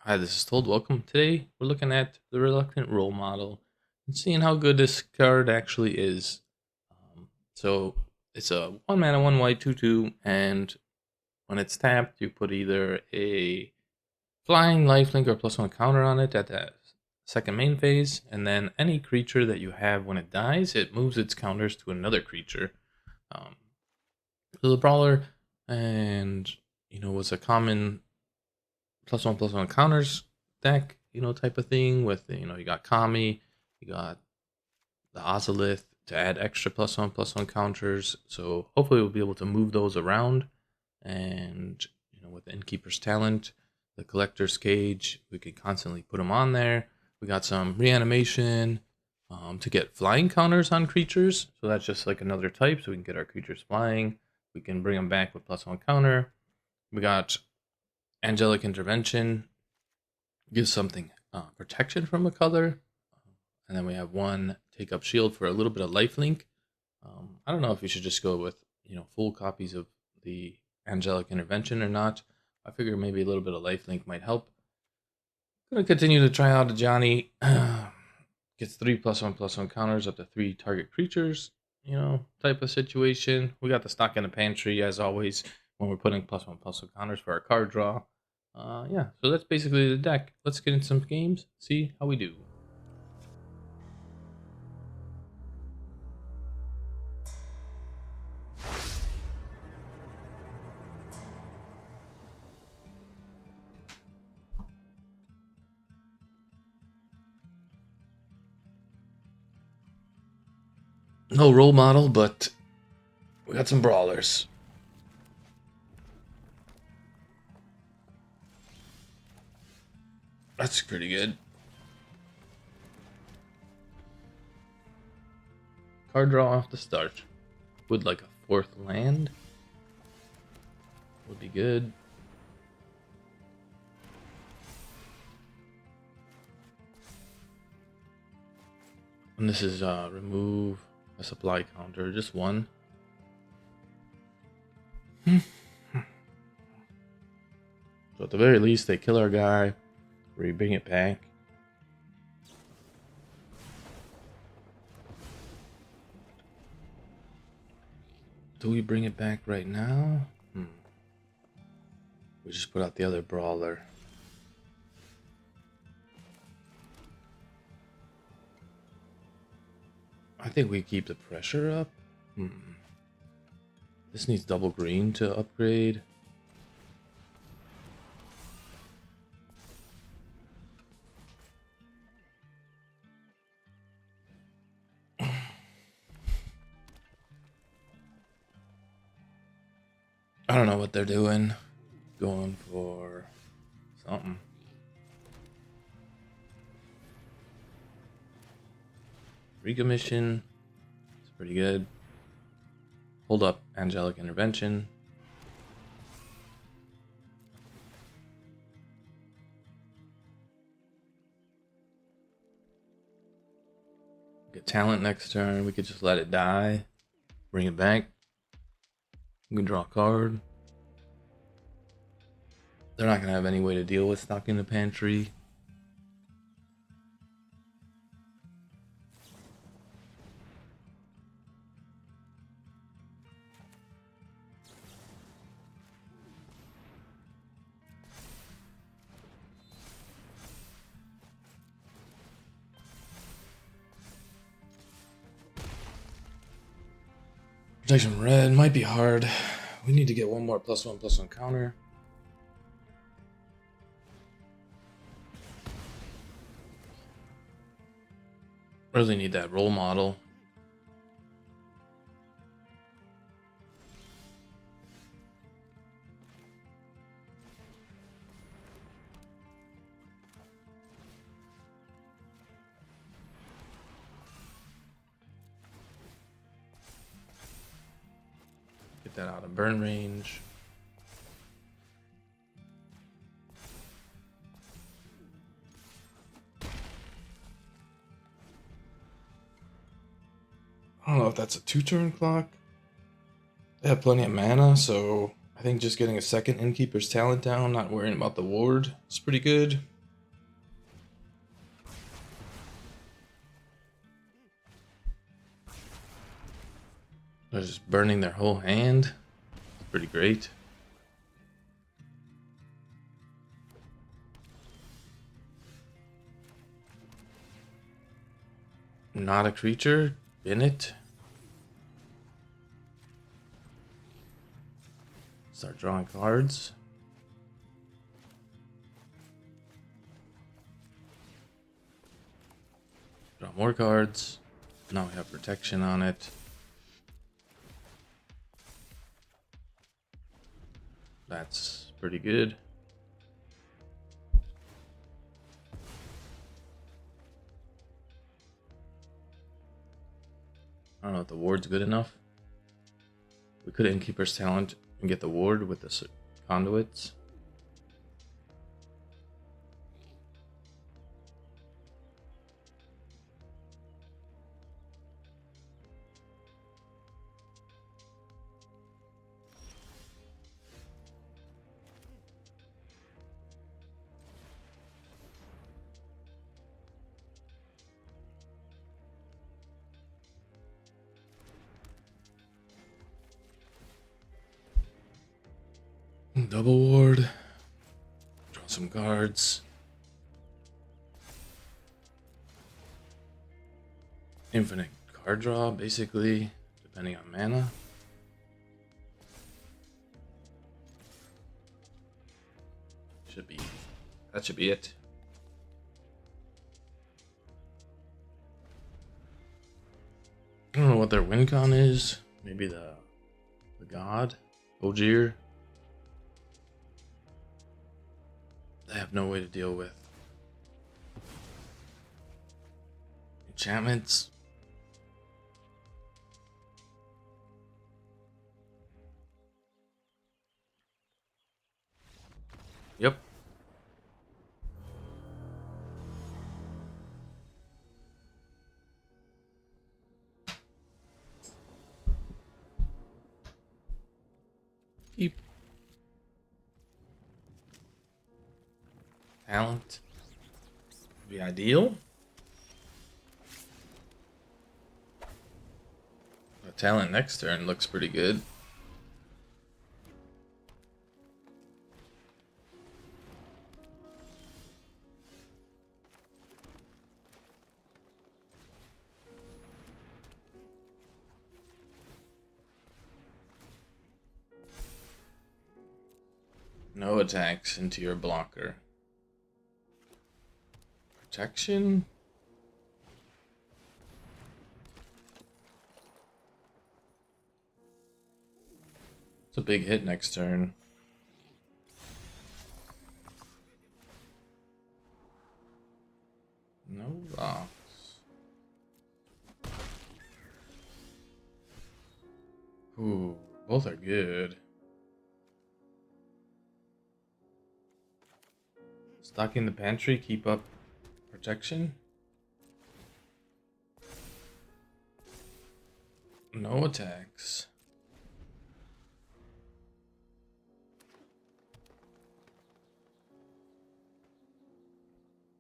Hi, this is Told. Welcome. Today we're looking at the Reluctant Role Model and seeing how good this card actually is. So it's a 1 mana, 1 white, 2/2, and when it's tapped, you put either a flying lifelink or +1 counter on it at the second main phase, and then any creature that you have when it dies, it moves its counters to another creature. Um, so the Brawler, and was a common +1/+1 counters deck, type of thing with you got Kami, you got the Ozolith to add extra +1/+1 counters. So hopefully we'll be able to move those around, and with the Innkeeper's Talent, the Collector's Cage, we can constantly put them on there. We got some reanimation to get flying counters on creatures, so that's just like another type, so we can get our creatures flying. We can bring them back with +1 counter. We got Angelic Intervention, gives something protection from a color. And then we have one take up shield for a little bit of lifelink. I don't know if you should just go with full copies of the Angelic Intervention or not. I figure maybe a little bit of lifelink might help. Gonna continue to try out a Johnny. Gets 3+1/+1 counters up to 3 target creatures. Type of situation. We got the stock in the pantry as always when we're putting +1/+1 counters for our card draw. Yeah, so that's basically the deck. Let's get in some games, see how we do. No role model, but we got some brawlers. That's pretty good. Card draw off the start. Would like a 4th land. Would be good. And this is remove a supply counter, just one. So at the very least, they kill our guy, we bring it back. Do we bring it back right now? We just put out the other brawler. I think we keep the pressure up. This needs double green to upgrade. I don't know what they're doing. Going for something. Recommission. It's pretty good. Hold up, Angelic Intervention. Get talent next turn. We could just let it die. Bring it back. We can draw a card. They're not gonna have any way to deal with stocking the pantry. Protection red might be hard. We need to get one more +1/+1 counter. Really need that role model. Get that out of burn range. I don't know if that's a 2-turn clock. They have plenty of mana, so I think just getting a second Innkeeper's Talent down, not worrying about the ward, is pretty good. They're just burning their whole hand. It's pretty great. Not a creature. In it. Start drawing cards. Draw more cards. Now we have protection on it. That's pretty good. I don't know if the ward's good enough. We could Innkeeper's Talent and get the ward with the conduits. Double ward. Draw some cards. Infinite card draw, basically, depending on mana. That should be it. I don't know what their win con is. Maybe the god, Ogier. I have no way to deal with enchantments. Yep. Keep. Talent would be ideal. The talent next turn looks pretty good. No attacks into your blocker. Protection? It's a big hit next turn. No rocks. Ooh, both are good. Stocking the pantry, keep up protection. No attacks.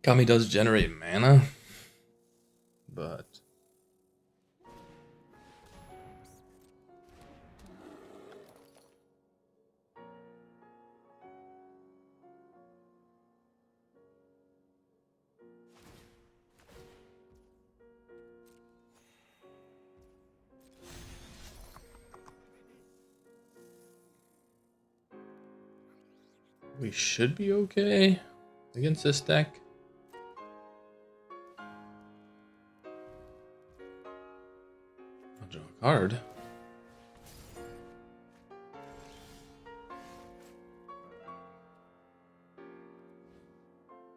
Kami does generate mana, but we should be okay against this deck. I'll draw a card.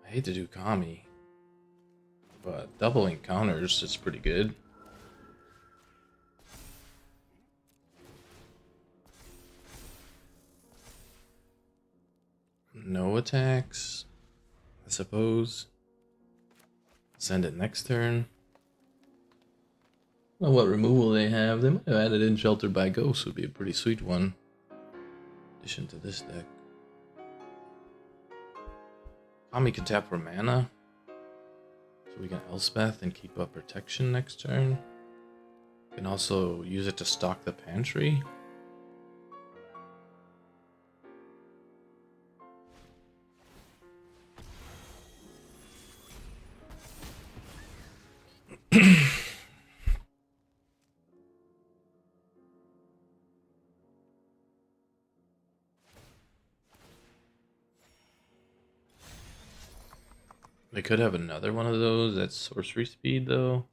I hate to do Kami, but doubling counters is pretty good. No attacks, I suppose. Send it next turn. Well, what removal they have? They might have added in Sheltered by Ghosts, would be a pretty sweet one. addition to this deck. Kami can tap for mana, so we can Elspeth and keep up protection next turn. We can also use it to stock the pantry. They could have another one of those at sorcery speed, though.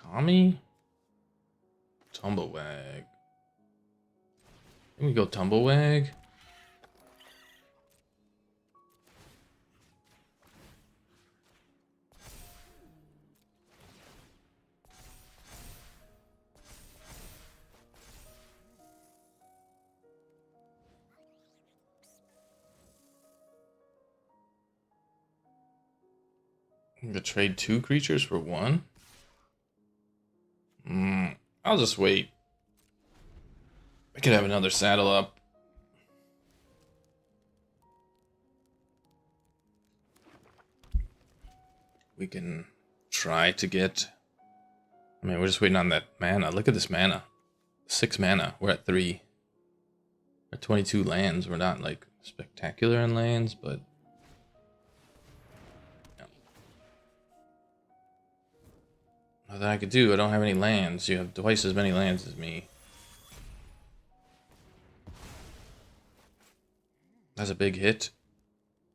Kami? Tumblewag. Can we go Tumblewag? We could trade 2 creatures for 1. I'll just wait. I could have another saddle up. We can try to get... I mean, we're just waiting on that mana. Look at this mana. 6 mana. We're at 3. We're at 22 lands. We're not, like, spectacular in lands, but... Yeah. Nothing I could do. I don't have any lands. You have twice as many lands as me. That's a big hit.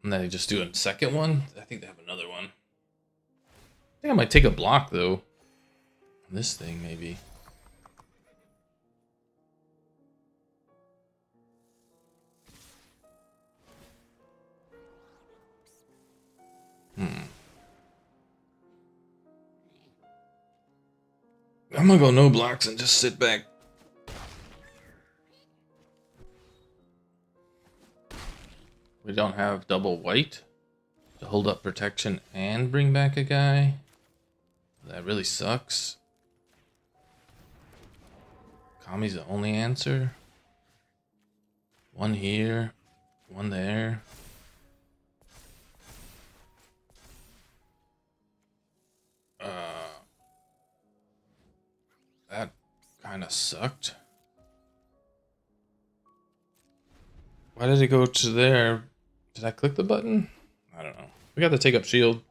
And then they just do a second one? I think they have another one. I think I might take a block, though. This thing, maybe. I'm gonna go no blocks and just sit back. We don't have double white to hold up protection and bring back a guy. That really sucks. Kami's the only answer. 1 here, 1 there. That kind of sucked. Why did it go to there? Did I click the button? I don't know. We got the take up shield.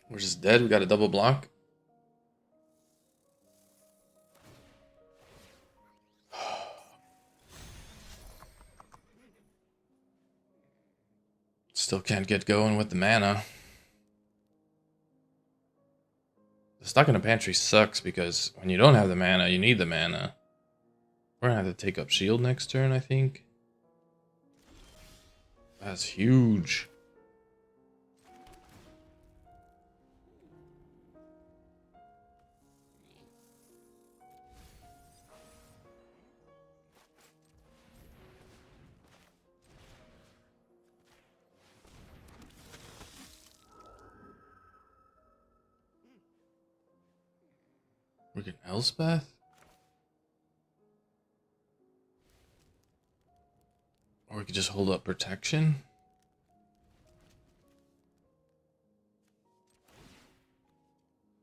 We're just dead. We got a double block. Still can't get going with the mana. The stock in the pantry sucks because when you don't have the mana, you need the mana. We're gonna have to take up shield next turn, I think. That's huge. We can Elspeth? Or we could just hold up protection?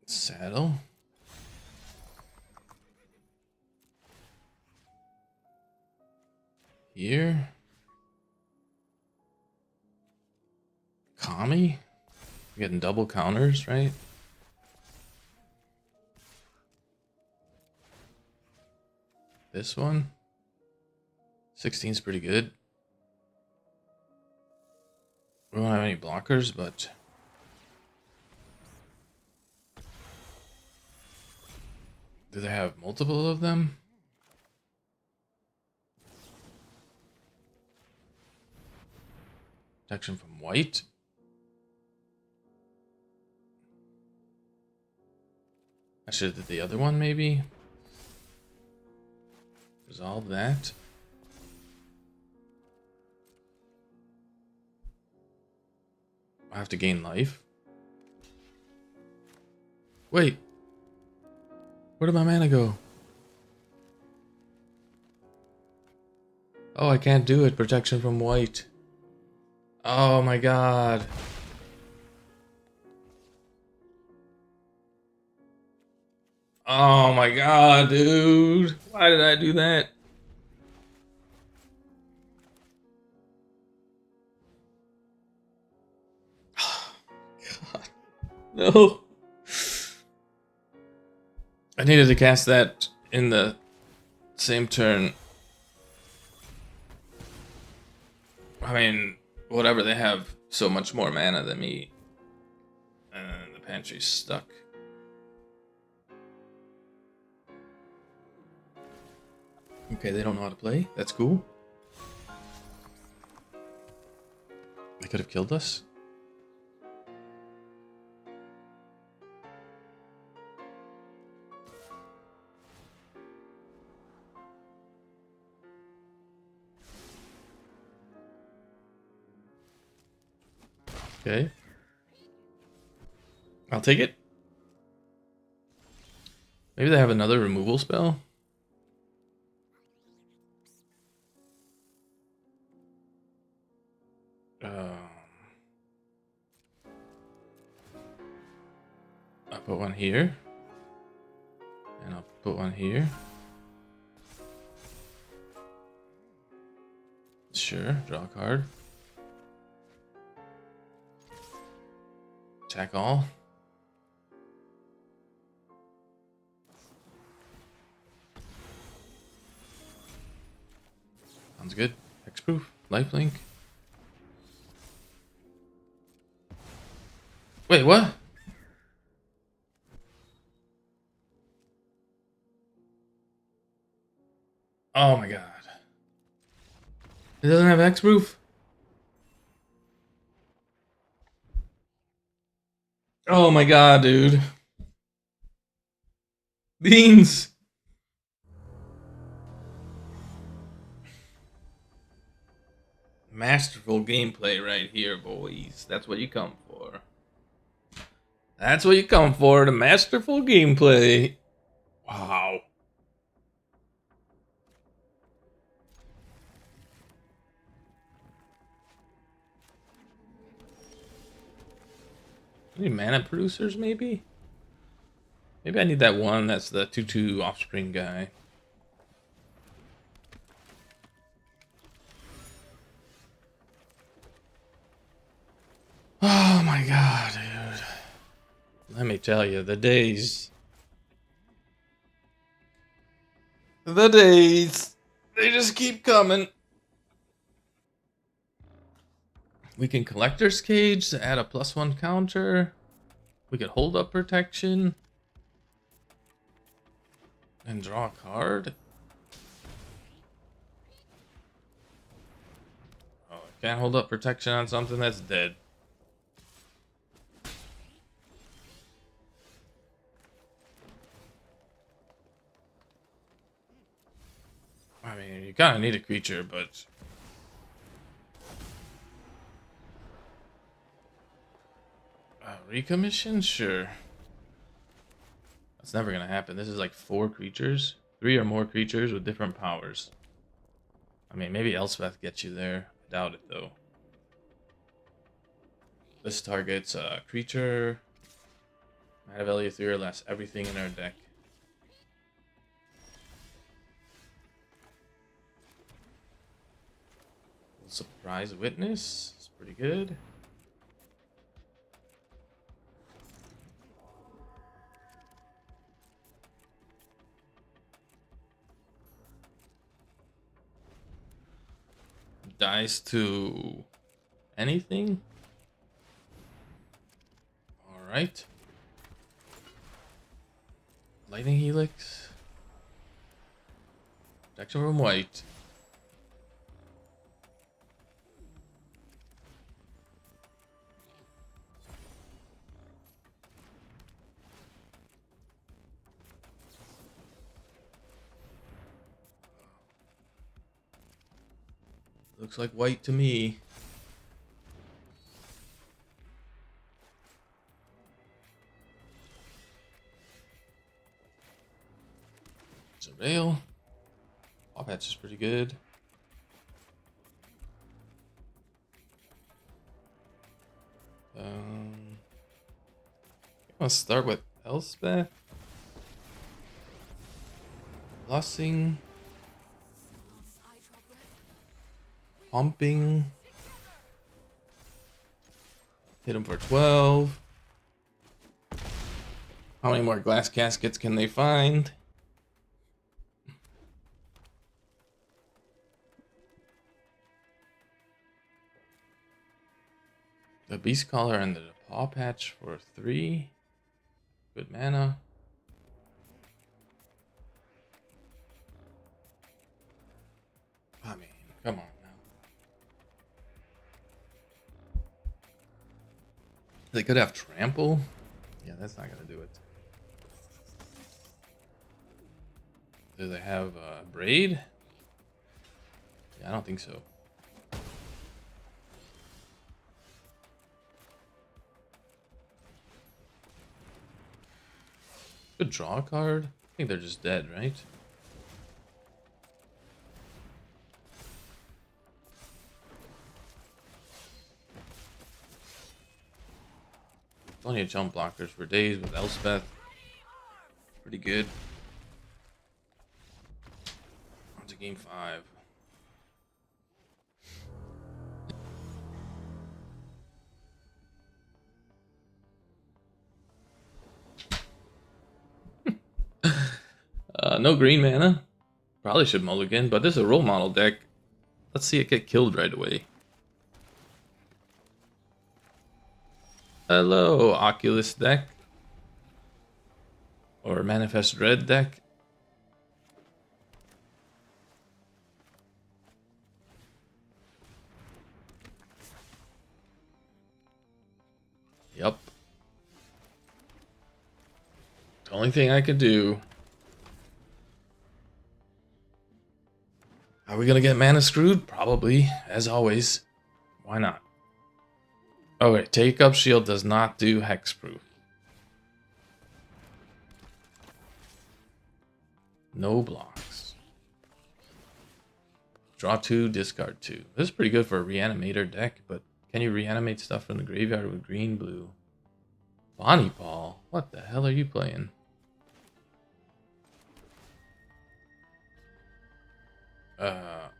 Saddle? Here? Kami? We're getting double counters, right? This one? 16's pretty good. We don't have any blockers, but... Do they have multiple of them? Protection from white? I should have did the other one, maybe? Resolve that. I have to gain life. Wait. Where did my mana go? Oh, I can't do it. Protection from white. Oh my god. Oh my god, dude. Why did I do that? God. No. I needed to cast that in the same turn. I mean, whatever, they have so much more mana than me. And the pantry's stuck. Okay, they don't know how to play. That's cool. They could have killed us. Okay. I'll take it. Maybe they have another removal spell. I'll put one here. And I'll put one here. Sure, draw a card. Attack all. Sounds good. Hexproof, lifelink. Wait, what? Oh my god. It doesn't have hexproof? Oh my god, dude. Beans! Masterful gameplay right here, boys. That's what you come for. That's what you come for, the masterful gameplay. Wow. Any mana producers, maybe? Maybe I need that one that's the 2/2 offspring guy. Oh my god, dude. Let me tell you, the days. The days. They just keep coming. We can Collector's Cage to add a +1 counter. We could hold up protection. And draw a card. Oh, I can't hold up protection on something that's dead. I mean, you kind of need a creature, but... recommission? Sure. That's never going to happen. This is like 4 creatures. 3 or more creatures with different powers. I mean, maybe Elspeth gets you there. I doubt it, though. This targets a creature. Mana value 3 or less. Everything in our deck. Surprise Witness. It's pretty good. Dies to anything. Alright. Lightning Helix. Protection from white. Looks like white to me. rail. Paw patch is pretty good. Let's start with Elspeth. Lossing. Pumping. Hit him for 12. How many more glass caskets can they find? The Beast Collar and the Paw Patch for 3. Good mana. I mean, come on now. They could have Trample. Yeah, that's not gonna do it. Do they have Braid? Yeah, I don't think so. Could draw a card. I think they're just dead, right? Plenty of jump blockers for days with Elspeth. Pretty good. On to game 5. No green mana. Probably should mulligan, but this is a role model deck. Let's see it get killed right away. Hello, Oculus deck. Or Manifest Red deck. Yup. The only thing I could do. Are we gonna get mana screwed? Probably, as always. Why not? Okay, Take Up Shield does not do hexproof. No blocks. Draw 2, discard 2. This is pretty good for a reanimator deck, but can you reanimate stuff from the graveyard with green, blue? Bonnie Ball? What the hell are you playing?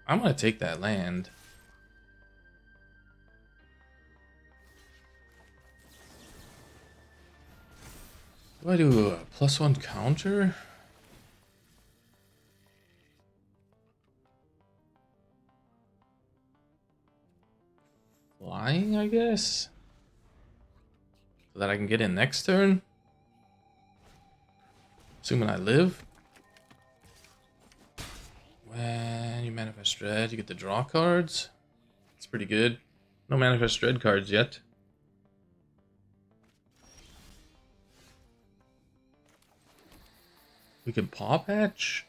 I'm gonna take that land. Do I do a +1 counter? Flying, I guess? So that I can get in next turn? Assuming I live? When you Manifest Dread, you get to draw cards. It's pretty good. No Manifest Dread cards yet. We can Paw Patch.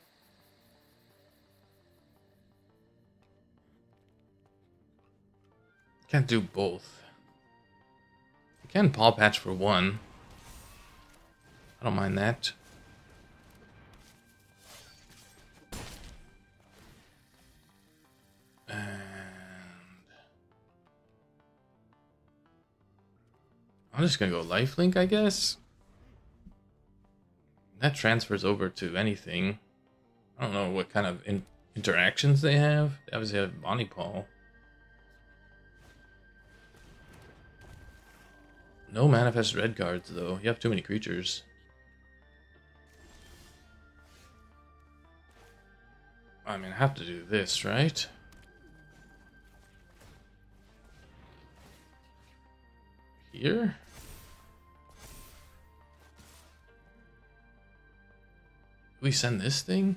Can't do both. We can Paw Patch for 1. I don't mind that. I'm just gonna go lifelink, I guess. That transfers over to anything. I don't know what kind of interactions they have. They obviously have Bonnie Paul. No Manifest Red cards, though. You have too many creatures. I mean, I have to do this, right? Here? Do we send this thing?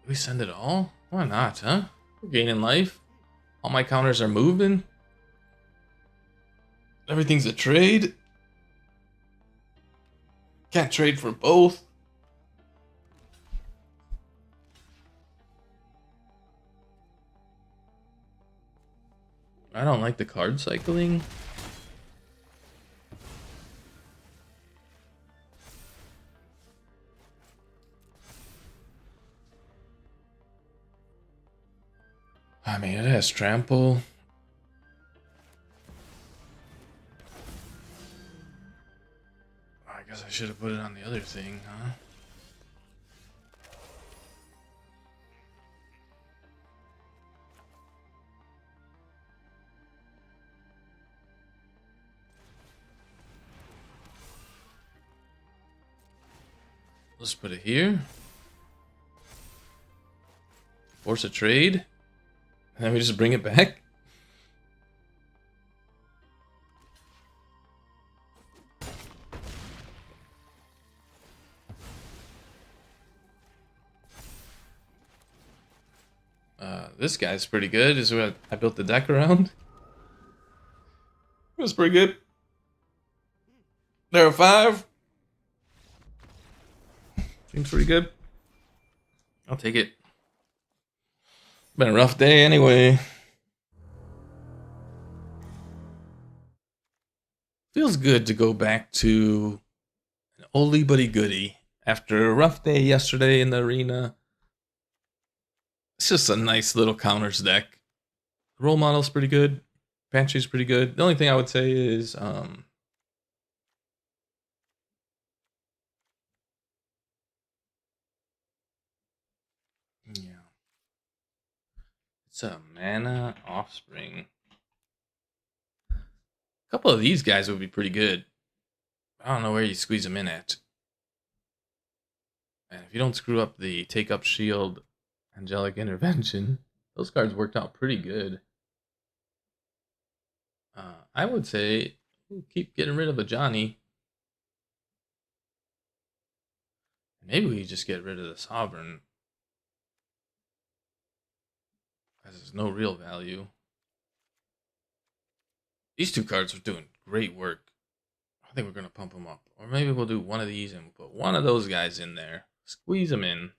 Do we send it all? Why not, huh? We're gaining life. All my counters are moving. Everything's a trade. Can't trade for both. I don't like the card cycling. I mean, it has trample. I guess I should have put it on the other thing, huh? Let's put it here. Force a trade. And then we just bring it back. This guy's pretty good. Is what I built the deck around. It was pretty good. There are 5. Seems pretty good. I'll take it. Been a rough day anyway. Feels good to go back to an oldie but goodie after a rough day yesterday in the arena. It's just a nice little counters deck. The role model's pretty good. Banshee's pretty good. The only thing I would say is yeah. It's a mana offspring. A couple of these guys would be pretty good. I don't know where you squeeze them in at. And if you don't screw up the Take Up Shield, Angelic Intervention, those cards worked out pretty good. I would say keep getting rid of a Johnny. Maybe we just get rid of the Sovereign, because there's no real value. These 2 cards are doing great work. I think we're going to pump them up. Or maybe we'll do one of these and put one of those guys in there. Squeeze them in.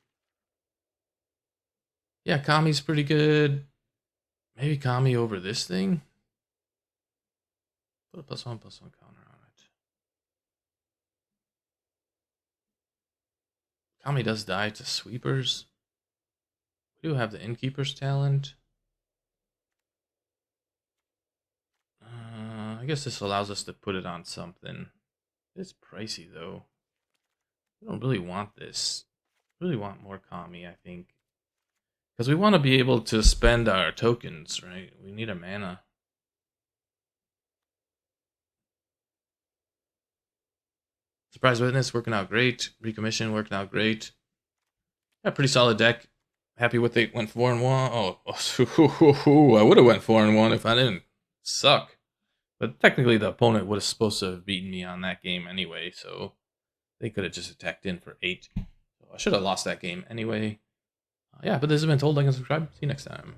Yeah, Kami's pretty good. Maybe Kami over this thing. Put a +1/+1 counter on it. Kami does die to sweepers. We do have the Innkeeper's talent. I guess this allows us to put it on something. It's pricey though. We don't really want this. We really want more Kami, I think. Because we want to be able to spend our tokens, right? We need a mana. Surprise Witness working out great. Recommission working out great. Yeah, pretty solid deck. Happy with it. Went 4-1. Oh, I would have went 4-1 if I didn't suck. But technically, the opponent was supposed to have beaten me on that game anyway, so they could have just attacked in for 8. So I should have lost that game anyway. Yeah, but this has been Told. Like and subscribe. See you next time.